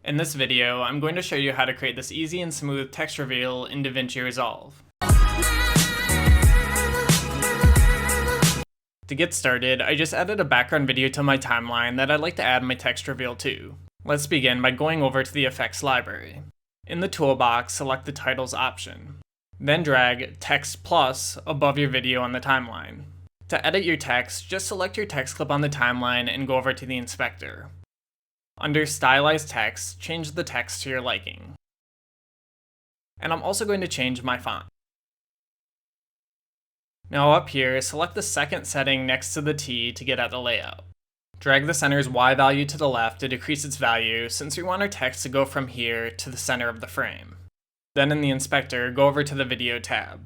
In this video, I'm going to show you how to create this easy and smooth text reveal in Davinci Resolve. To get started, I just added a background video to my timeline that I'd like to add my text reveal to. Let's begin by going over to the effects library. In the toolbox, select the titles option. Then drag Text Plus above your video on the timeline. To edit your text, just select your text clip on the timeline and go over to the inspector. Under Stylized Text, change the text to your liking. And I'm also going to change my font. Now up here, select the second setting next to the T to get at the layout. Drag the center's Y value to the left to decrease its value since we want our text to go from here to the center of the frame. Then in the inspector, go over to the Video tab.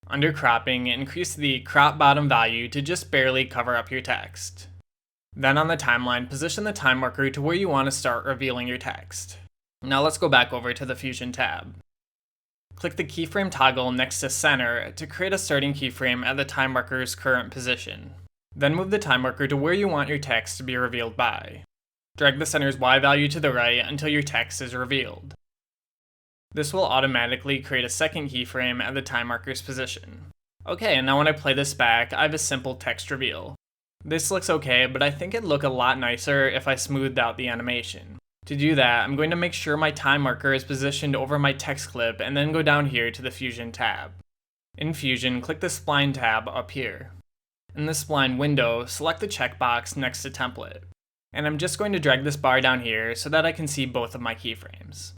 Under Cropping, increase the crop bottom value to just barely cover up your text. Then on the timeline, position the time marker to where you want to start revealing your text. Now let's go back over to the Fusion tab. Click the keyframe toggle next to Center to create a starting keyframe at the time marker's current position. Then move the time marker to where you want your text to be revealed by. Drag the center's Y value to the right until your text is revealed. This will automatically create a second keyframe at the time marker's position. Okay, and now when I play this back, I have a simple text reveal. This looks okay, but I think it'd look a lot nicer if I smoothed out the animation. To do that, I'm going to make sure my time marker is positioned over my text clip and then go down here to the Fusion tab. In Fusion, click the Spline tab up here. In the Spline window, select the checkbox next to Template. And I'm just going to drag this bar down here so that I can see both of my keyframes.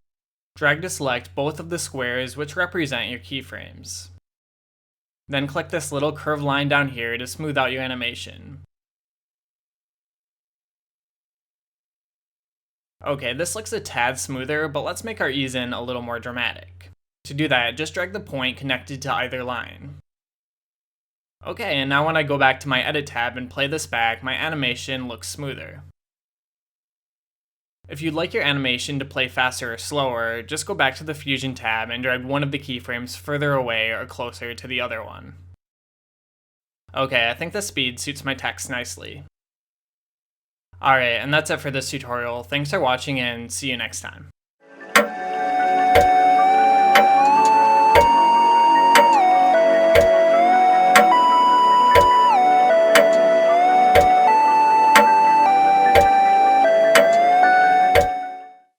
Drag to select both of the squares which represent your keyframes. Then click this little curved line down here to smooth out your animation. Okay, this looks a tad smoother, but let's make our ease in a little more dramatic. To do that, just drag the point connected to either line. Okay, and now when I go back to my Edit tab and play this back, my animation looks smoother. If you'd like your animation to play faster or slower, just go back to the Fusion tab and drag one of the keyframes further away or closer to the other one. Okay, I think the speed suits my text nicely. Alright, and that's it for this tutorial. Thanks for watching and see you next time.